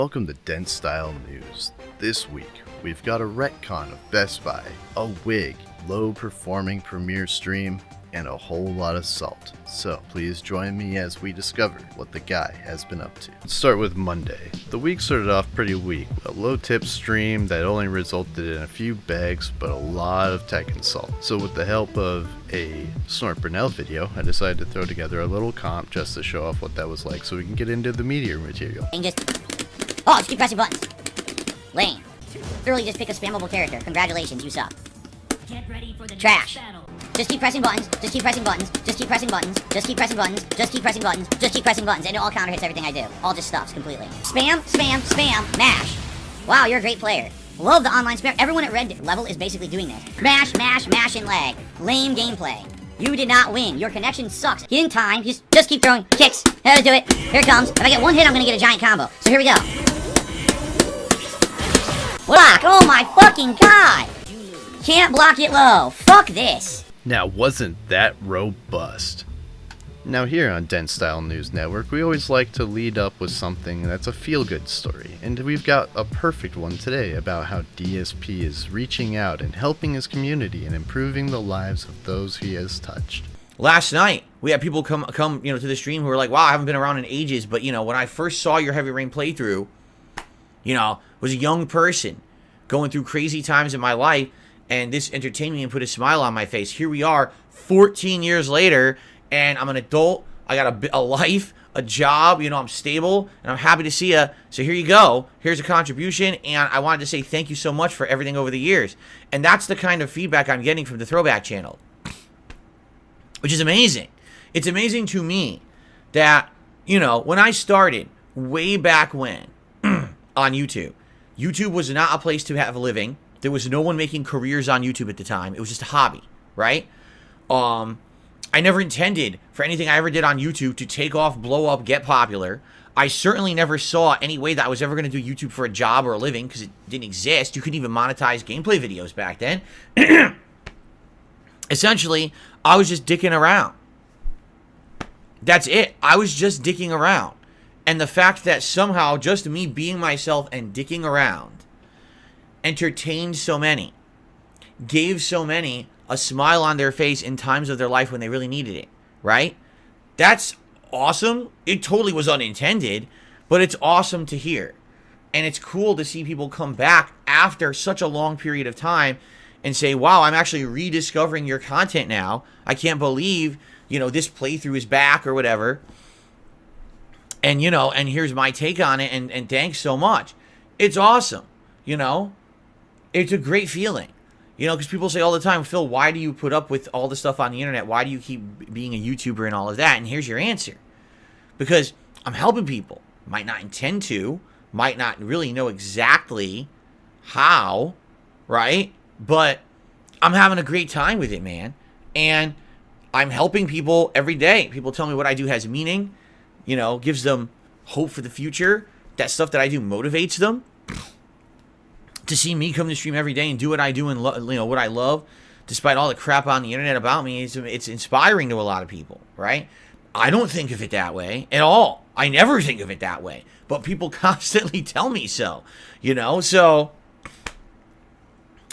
Welcome to Dent Style News. This week, we've got a retcon of Best Buy, a wig, low-performing Premiere stream, and a whole lot of salt. So, please join me as we discover what the guy has been up to. Let's start with Monday. The week started off pretty weak, a low-tip stream that only resulted in a few bags, but a lot of tech and salt. So with the help of a Snort Brunel video, I decided to throw together a little comp just to show off what that was like so we can get into the meatier material. And just keep pressing buttons. Lame. Literally just pick a spammable character. Congratulations, you suck. Get ready for the Trash. battle. Just keep pressing buttons, just keep pressing buttons, just keep pressing buttons, just keep pressing buttons, just keep pressing buttons, just keep pressing buttons, and it all counter hits everything I do. All just stuffs completely. Spam, spam, spam, mash. Wow, you're a great player. Love the online spam. Everyone at red level is basically doing this. Mash, mash, mash, and lag. Lame gameplay. You did not win. Your connection sucks. Get in time. Just keep throwing kicks. How to do it. Here it comes. If I get one hit, I'm gonna get a giant combo. So here we go. Block. Oh my fucking god. Can't block it low. Fuck this. Now, wasn't that robust? Now here on Dent Style News Network, we always like to lead up with something that's a feel-good story, and we've got a perfect one today about how DSP is reaching out and helping his community and improving the lives of those he has touched. Last night, we had people come to the stream who were like, wow, I haven't been around in ages, but, when I first saw your Heavy Rain playthrough, was a young person going through crazy times in my life, and this entertained me and put a smile on my face. Here we are, 14 years later, and I'm an adult. I got a life, a job. I'm stable, and I'm happy to see you. So here you go. Here's a contribution, and I wanted to say thank you so much for everything over the years. And that's the kind of feedback I'm getting from the Throwback channel, which is amazing. It's amazing to me that, when I started way back when on YouTube, YouTube was not a place to have a living. There was no one making careers on YouTube at the time. It was just a hobby, right? I never intended for anything I ever did on YouTube to take off, blow up, get popular. I certainly never saw any way that I was ever going to do YouTube for a job or a living because it didn't exist. You couldn't even monetize gameplay videos back then. Essentially, I was just dicking around. That's it. I was just dicking around. And the fact that somehow just me being myself and dicking around entertained so many, gave so many a smile on their face in times of their life when they really needed it, right? That's awesome. It totally was unintended, but it's awesome to hear. And it's cool to see people come back after such a long period of time and say, wow, I'm actually rediscovering your content now. I can't believe, this playthrough is back or whatever. And, and here's my take on it, and thanks so much. It's awesome, It's a great feeling, because people say all the time, Phil, why do you put up with all the stuff on the internet? Why do you keep being a YouTuber and all of that? And here's your answer. Because I'm helping people. Might not intend to, might not really know exactly how, right? But I'm having a great time with it, man. And I'm helping people every day. People tell me what I do has meaning, gives them hope for the future. That stuff that I do motivates them. To see me come to stream every day and do what I do and what I love, despite all the crap on the internet about me, it's inspiring to a lot of people, right? I don't think of it that way at all. I never think of it that way, but people constantly tell me so,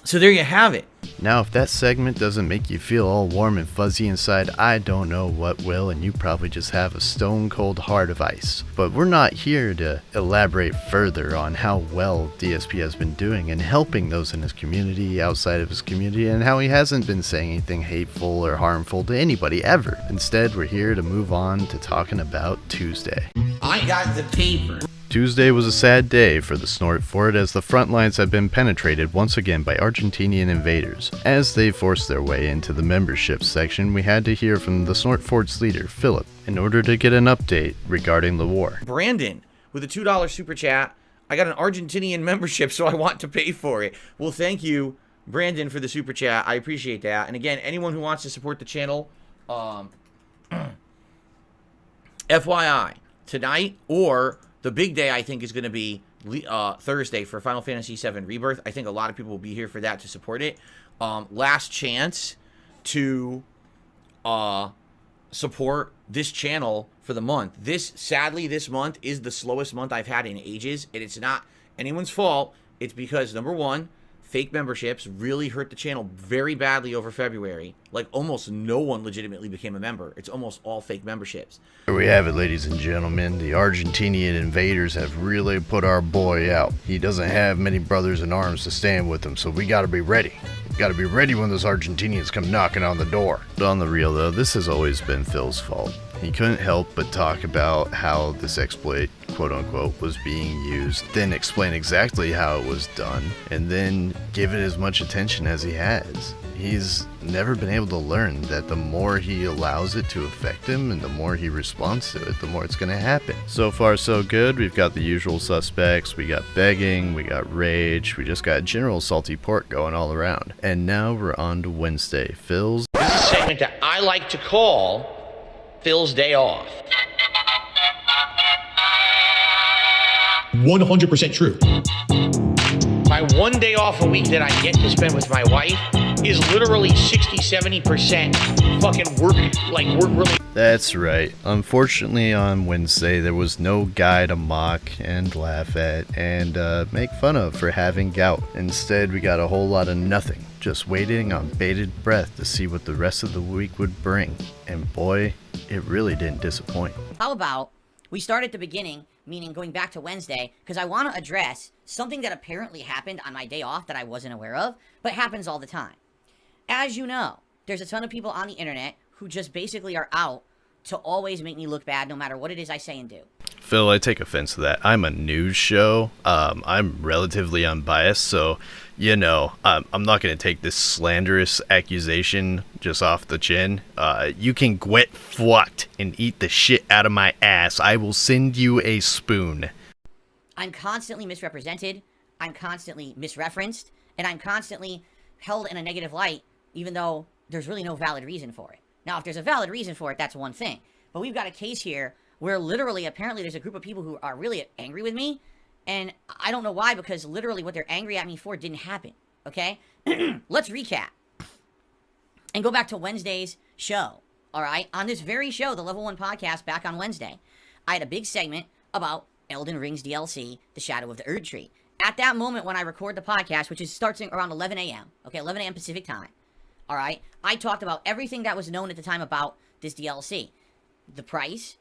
So there you have it. Now, if that segment doesn't make you feel all warm and fuzzy inside, I don't know what will, and you probably just have a stone cold heart of ice. But we're not here to elaborate further on how well DSP has been doing and helping those in his community, outside of his community, and how he hasn't been saying anything hateful or harmful to anybody ever. Instead, we're here to move on to talking about Tuesday. I got the paper. Tuesday was a sad day for the Snort Fort as the front lines have been penetrated once again by Argentinian invaders. As they forced their way into the membership section, we had to hear from the Snort Fort's leader, Philip, in order to get an update regarding the war. Brandon, with a $2 super chat, I got an Argentinian membership, so I want to pay for it. Well, thank you, Brandon, for the super chat. I appreciate that. And again, anyone who wants to support the channel, FYI, tonight or the big day, I think, is going to be Thursday for Final Fantasy VII Rebirth. I think a lot of people will be here for that to support it. Last chance to support this channel for the month. Sadly, this month is the slowest month I've had in ages, and it's not anyone's fault. It's because, number one, fake memberships really hurt the channel very badly over February. Like, almost no one legitimately became a member. It's almost all fake memberships. Here we have it, ladies and gentlemen. The Argentinian invaders have really put our boy out. He doesn't have many brothers in arms to stand with him, so we gotta be ready. We gotta be ready when those Argentinians come knocking on the door. But on the real though, this has always been Phil's fault. He couldn't help but talk about how this exploit, quote unquote, was being used, then explain exactly how it was done, and then give it as much attention as he has. He's never been able to learn that the more he allows it to affect him and the more he responds to it, the more it's going to happen. So far so good. We've got the usual suspects, we got begging, we got rage, we just got general salty pork going all around. And now we're on to Wednesday. Phil's... This is a segment that I like to call Phil's Day Off. 100% true. My one day off a week that I get to spend with my wife is literally 60-70% fucking work related. That's right. Unfortunately, on Wednesday, there was no guy to mock and laugh at and make fun of for having gout. Instead, we got a whole lot of nothing, just waiting on bated breath to see what the rest of the week would bring. And boy, it really didn't disappoint. How about we start at the beginning, meaning going back to Wednesday, because I want to address something that apparently happened on my day off that I wasn't aware of, but happens all the time. As you know, there's a ton of people on the internet who just basically are out to always make me look bad no matter what it is I say and do. Phil, I take offense to that. I'm a news show. I'm relatively unbiased, so, you know, I'm not going to take this slanderous accusation just off the chin. You can get fucked and eat the shit out of my ass. I will send you a spoon. I'm constantly misrepresented, I'm constantly misreferenced, and I'm constantly held in a negative light, even though there's really no valid reason for it. Now, if there's a valid reason for it, that's one thing. But we've got a case here where literally, apparently, there's a group of people who are really angry with me, and I don't know why, because literally what they're angry at me for didn't happen, okay? Let's recap and go back to Wednesday's show, all right? On this very show, the Level 1 podcast, back on Wednesday, I had a big segment about Elden Ring's DLC, The Shadow of the Erd Tree. At that moment when I record the podcast, which starts around 11 a.m., okay, 11 a.m. Pacific time, all right, I talked about everything that was known at the time about this DLC. The price,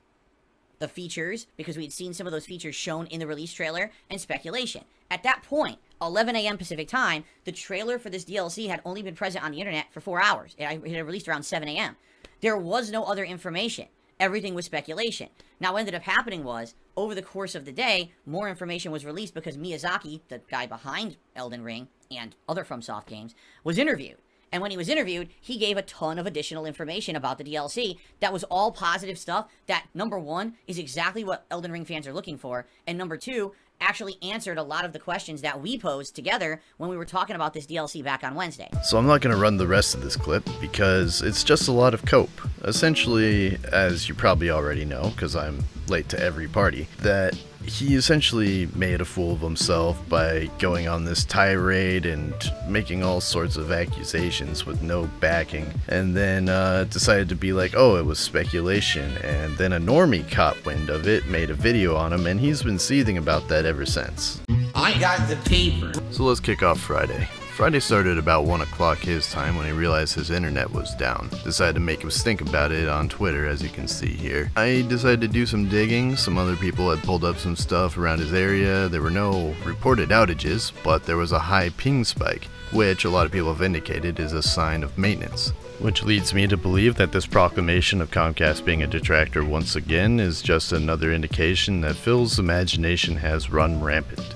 the features, because we had seen some of those features shown in the release trailer, and speculation. At that point, 11 a.m. Pacific time, the trailer for this DLC had only been present on the internet for 4 hours. It had released around 7 a.m. There was no other information. Everything was speculation. Now, what ended up happening was, over the course of the day, more information was released because Miyazaki, the guy behind Elden Ring and other FromSoft games, was interviewed. And when he was interviewed, he gave a ton of additional information about the DLC that was all positive stuff that, number one, is exactly what Elden Ring fans are looking for, and number two, actually answered a lot of the questions that we posed together when we were talking about this DLC back on Wednesday. So I'm not going to run the rest of this clip because it's just a lot of cope. Essentially, as you probably already know, because I'm late to every party, that he essentially made a fool of himself by going on this tirade and making all sorts of accusations with no backing, and then decided to be like, oh, it was speculation, and then a normie caught wind of it, made a video on him, and he's been seething about that ever since. I got the paper. So let's kick off Friday. Friday started about 1 o'clock his time when he realized his internet was down. Decided to make him think about it on Twitter, as you can see here. I decided to do some digging. Some other people had pulled up some stuff around his area. There were no reported outages, but there was a high ping spike, which a lot of people have indicated is a sign of maintenance. Which leads me to believe that this proclamation of Comcast being a detractor once again is just another indication that Phil's imagination has run rampant.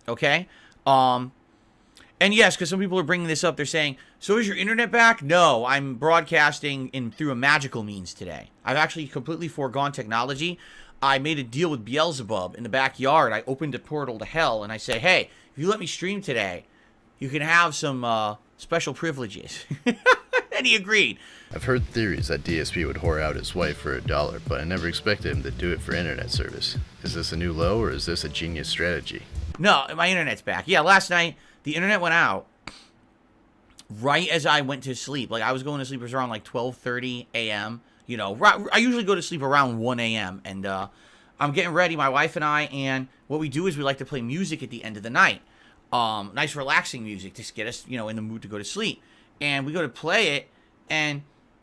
Okay? And yes, because some people are bringing this up, they're saying, so is your internet back? No, I'm broadcasting through a magical means today. I've actually completely foregone technology. I made a deal with Beelzebub in the backyard. I opened a portal to hell, and I say, hey, if you let me stream today, you can have some special privileges. And he agreed. I've heard theories that DSP would whore out his wife for $1, but I never expected him to do it for internet service. Is this a new low, or is this a genius strategy? No, my internet's back. Yeah, last night, the internet went out right as I went to sleep. Like, I was going to sleep, it was around like 12:30 a.m., You know, I usually go to sleep around 1 a.m. and I'm getting ready, my wife and I, and what we do is we like to play music at the end of the night. Nice relaxing music to get us, in the mood to go to sleep. And we go to play it, and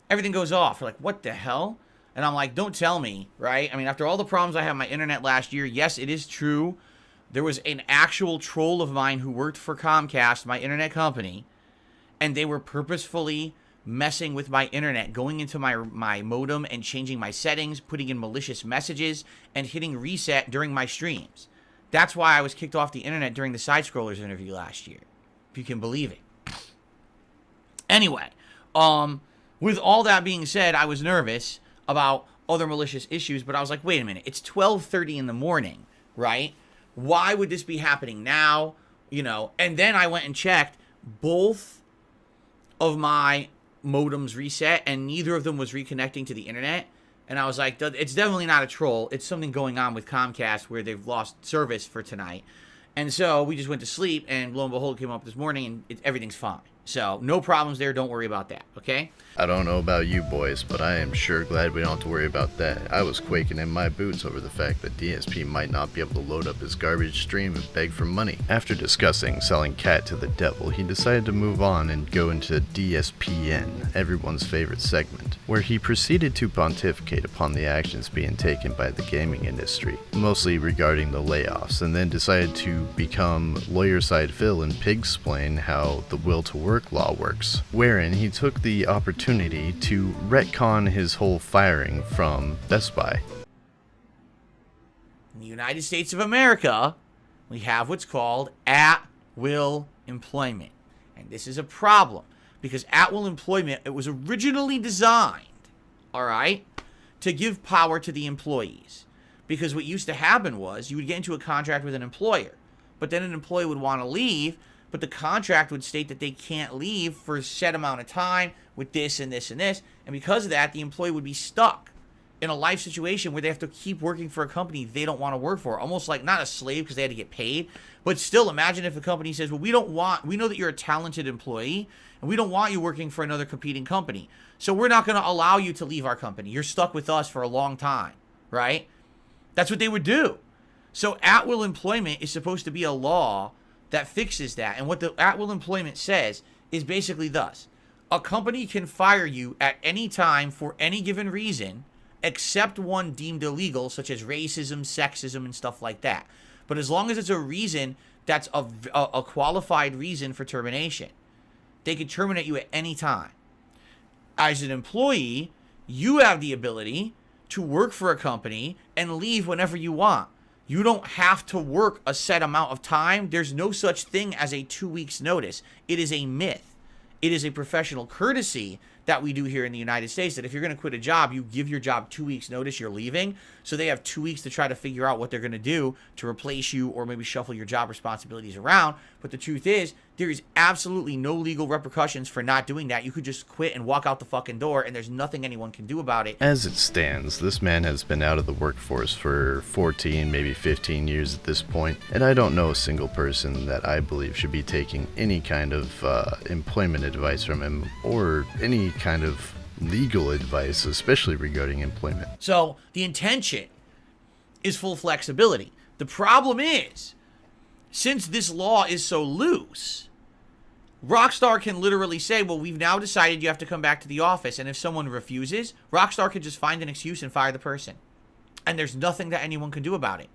everything goes off. We're like, what the hell? And I'm like, don't tell me, right? I mean, after all the problems I had with my internet last year, yes, it is true. There was an actual troll of mine who worked for Comcast, my internet company, and they were purposefully messing with my internet, going into my modem and changing my settings, putting in malicious messages, and hitting reset during my streams. That's why I was kicked off the internet during the Side Scrollers interview last year, if you can believe it. Anyway, with all that being said, I was nervous about other malicious issues, but I was like, wait a minute, it's 12:30 in the morning, right? Why would this be happening now? And then I went and checked both of my modems reset, and neither of them was reconnecting to the internet. And I was like, it's definitely not a troll. It's something going on with Comcast where they've lost service for tonight. And so we just went to sleep, and lo and behold, came up this morning, and everything's fine. So no problems there. Don't worry about that, okay? I don't know about you boys, but I am sure glad we don't have to worry about that. I was quaking in my boots over the fact that DSP might not be able to load up his garbage stream and beg for money. After discussing selling cat to the devil, he decided to move on and go into DSPN, everyone's favorite segment, where he proceeded to pontificate upon the actions being taken by the gaming industry, mostly regarding the layoffs, and then decided to become lawyer side Phil and pig-splain how the will to work law works, wherein he took the opportunity to retcon his whole firing from Best Buy. In the United States of America, we have what's called at-will employment. And this is a problem because at-will employment, it was originally designed, all right, to give power to the employees. Because what used to happen was you would get into a contract with an employer, but then an employee would want to leave, but the contract would state that they can't leave for a set amount of time with this and this and this. And because of that, the employee would be stuck in a life situation where they have to keep working for a company they don't want to work for. Almost like not a slave because they had to get paid. But still, imagine if a company says, well, we know that you're a talented employee and we don't want you working for another competing company. So we're not going to allow you to leave our company. You're stuck with us for a long time, right? That's what they would do. So at-will employment is supposed to be a law that fixes that. And what the at-will employment says is basically thus. A company can fire you at any time for any given reason, except one deemed illegal, such as racism, sexism, and stuff like that. But as long as it's a reason that's a qualified reason for termination, they can terminate you at any time. As an employee, you have the ability to work for a company and leave whenever you want. You don't have to work a set amount of time. There's no such thing as a 2 weeks notice. It is a myth. It is a professional courtesy that we do here in the United States, that if you're going to quit a job, you give your job 2 weeks notice you're leaving. So they have 2 weeks to try to figure out what they're going to do to replace you or maybe shuffle your job responsibilities around. But the truth is, there is absolutely no legal repercussions for not doing that. You could just quit and walk out the fucking door, and there's nothing anyone can do about it. As it stands, this man has been out of the workforce for 14, maybe 15 years at this point, and I don't know a single person that I believe should be taking any kind of employment advice from him or any kind of legal advice, especially regarding employment. So the intention is full flexibility. The problem is, since this law is so loose, Rockstar can literally say, well, we've now decided you have to come back to the office. And if someone refuses, Rockstar can just find an excuse and fire the person. And there's nothing that anyone can do about it.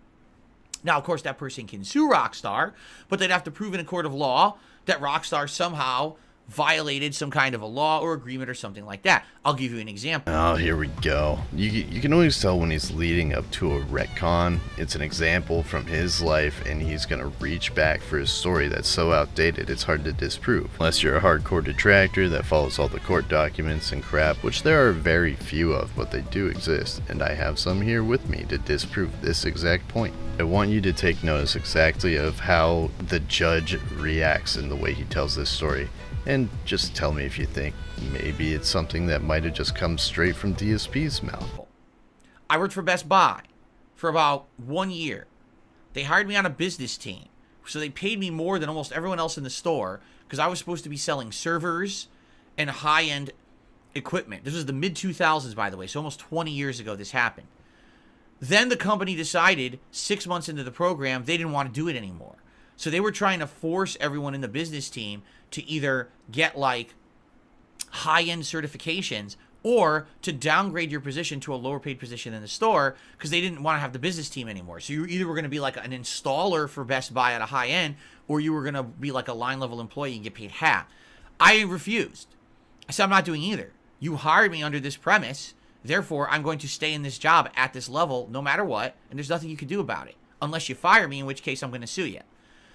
Now, of course, that person can sue Rockstar, but they'd have to prove in a court of law that Rockstar somehow violated some kind of a law or agreement or something like that. I'll give you an example. Oh, here we go. You can always tell when he's leading up to a retcon. It's an example from his life, and he's going to reach back for a story that's so outdated it's hard to disprove. Unless you're a hardcore detractor that follows all the court documents and crap, which there are very few of, but they do exist, and I have some here with me to disprove this exact point. I want you to take notice exactly of how the judge reacts in the way he tells this story. And just tell me if you think maybe it's something that might have just come straight from DSP's mouth. I worked for Best Buy for about 1 year. They hired me on a business team. So they paid me more than almost everyone else in the store because I was supposed to be selling servers and high-end equipment. This was the mid-2000s, by the way, so almost 20 years ago this happened. Then the company decided 6 months into the program they didn't want to do it anymore. So they were trying to force everyone in the business team to either get like high-end certifications or to downgrade your position to a lower paid position in the store because they didn't want to have the business team anymore. So you either were going to be like an installer for Best Buy at a high end, or you were going to be like a line level employee and get paid half. I refused. I said, I'm not doing either. You hired me under this premise. Therefore, I'm going to stay in this job at this level no matter what, and there's nothing you can do about it. Unless you fire me, in which case I'm going to sue you.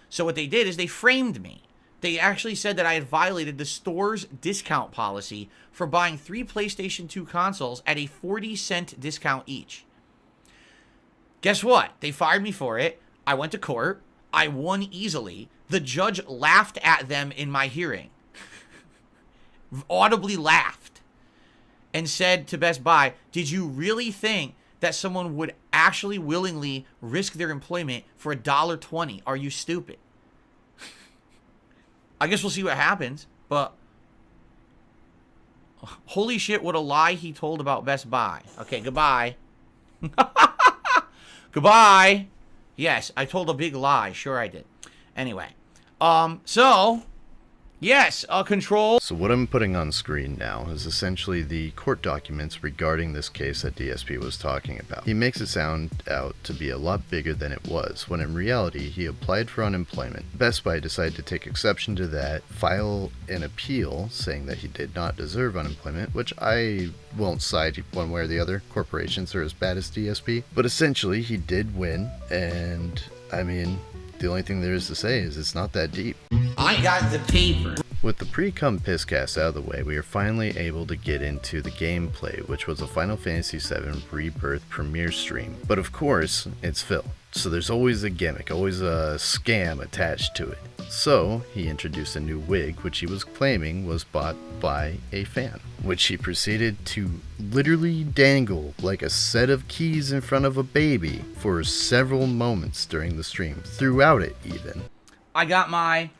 So what they did is they framed me. They actually said that I had violated the store's discount policy for buying 3 PlayStation 2 consoles at a 40-cent discount each. Guess what? They fired me for it. I went to court. I won easily. The judge laughed at them in my hearing. Audibly laughed. And said to Best Buy, did you really think that someone would actually willingly risk their employment for $1.20? Are you stupid? I guess we'll see what happens, but holy shit, what a lie he told about Best Buy. Okay, goodbye. Goodbye. Yes, I told a big lie. Sure I did. Anyway, yes, control. So what I'm putting on screen now is essentially the court documents regarding this case that DSP was talking about. He makes it sound out to be a lot bigger than it was, when in reality he applied for unemployment. Best Buy decided to take exception to that, file an appeal saying that he did not deserve unemployment, which I won't side one way or the other. Corporations are as bad as DSP. But essentially he did win, and I mean, the only thing there is to say is it's not that deep. I got the paper. With the pre-cum pisscast out of the way, we are finally able to get into the gameplay, which was a Final Fantasy VII Rebirth premiere stream. But of course, it's Phil, so there's always a gimmick, always a scam attached to it. So, he introduced a new wig, which he was claiming was bought by a fan, which he proceeded to literally dangle like a set of keys in front of a baby for several moments during the stream, throughout it even. I got my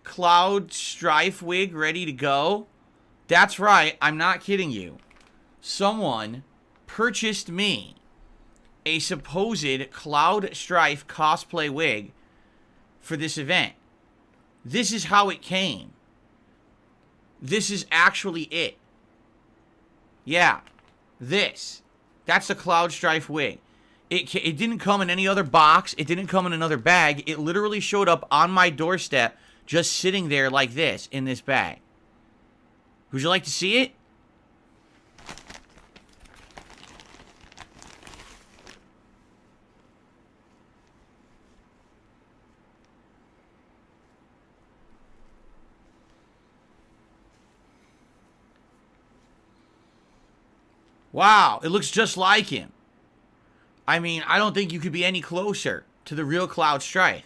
Cloud Strife wig ready to go. That's right, I'm not kidding you. Someone purchased me a supposed Cloud Strife cosplay wig for this event. This is how it came. This is actually it. Yeah, this. That's the Cloud Strife wig. It didn't come in any other box. It didn't come in another bag. It literally showed up on my doorstep, just sitting there like this in this bag. Would you like to see it? Wow, it looks just like him. I mean, I don't think you could be any closer to the real Cloud Strife.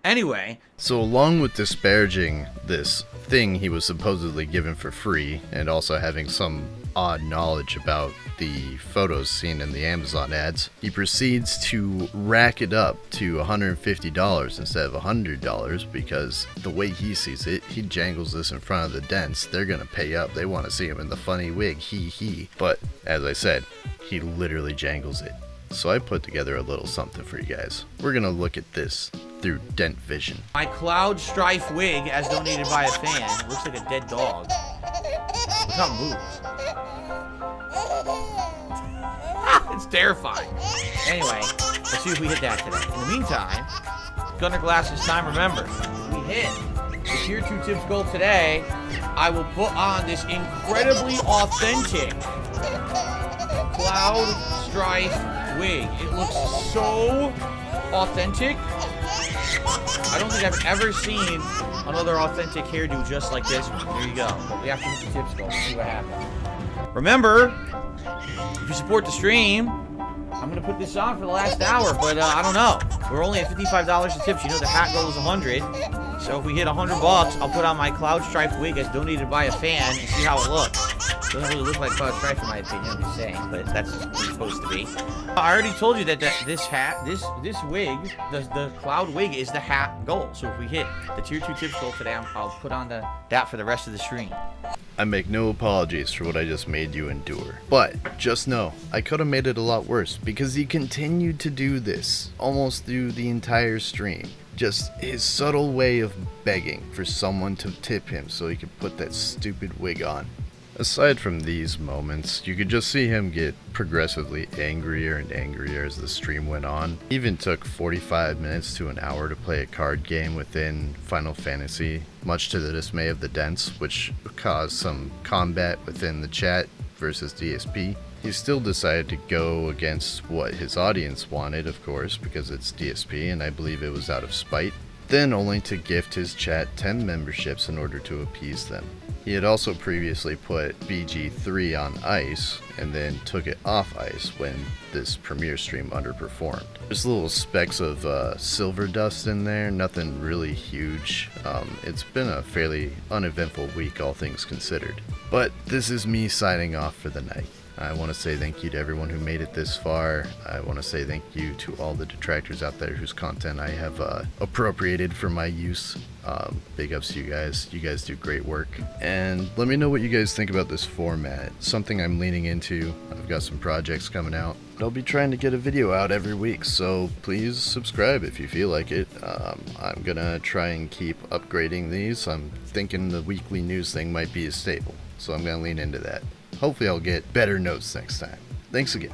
Anyway. So along with disparaging this thing he was supposedly given for free, and also having some odd knowledge about the photos seen in the Amazon ads, he proceeds to rack it up to $150 instead of $100 because the way he sees it, he jangles this in front of the Dents. They're gonna pay up. They want to see him in the funny wig, hee. But as I said, he literally jangles it. So I put together a little something for you guys. We're gonna look at this through Dent Vision. My Cloud Strife wig, as donated by a fan, looks like a dead dog. Look how it moves. It's terrifying. Anyway, let's see if we hit that today. In the meantime, Gunner Glasses time. Remember, if we hit the tier 2 tips goal today, I will put on this incredibly authentic Cloud Strife wig. It looks so authentic. I don't think I've ever seen another authentic hairdo just like this one. There you go. But we have to hit the tips goal. Let's see what happens. Remember, if you support the stream, I'm going to put this on for the last hour, but I don't know. We're only at $55 in tips. You know the hat goal is 100. So if we hit $100, I'll put on my Cloud Strife wig as donated by a fan and see how it looks. Doesn't really look like Cloud Strife in my opinion, I'm just saying, but that's what it's supposed to be. I already told you that, this wig, the Cloud wig is the hat goal. So if we hit the tier 2 tips goal today, I'll put on that for the rest of the stream. I make no apologies for what I just made you endure. But just know, I could have made it a lot worse because he continued to do this almost through the entire stream. Just his subtle way of begging for someone to tip him so he could put that stupid wig on. Aside from these moments, you could just see him get progressively angrier and angrier as the stream went on. He even took 45 minutes to an hour to play a card game within Final Fantasy, much to the dismay of the Dents, which caused some combat within the chat versus DSP. He still decided to go against what his audience wanted, of course, because it's DSP, and I believe it was out of spite, then only to gift his chat 10 memberships in order to appease them. He had also previously put BG3 on ice and then took it off ice when this premiere stream underperformed. There's little specks of silver dust in there, nothing really huge. It's been a fairly uneventful week, all things considered. But this is me signing off for the night. I want to say thank you to everyone who made it this far. I want to say thank you to all the detractors out there whose content I have appropriated for my use. Big ups to you guys. You guys do great work. And let me know what you guys think about this format. Something I'm leaning into. I've got some projects coming out. I'll be trying to get a video out every week, so please subscribe if you feel like it. I'm gonna try and keep upgrading these. I'm thinking the weekly news thing might be a staple, so I'm gonna lean into that. Hopefully I'll get better notes next time. Thanks again.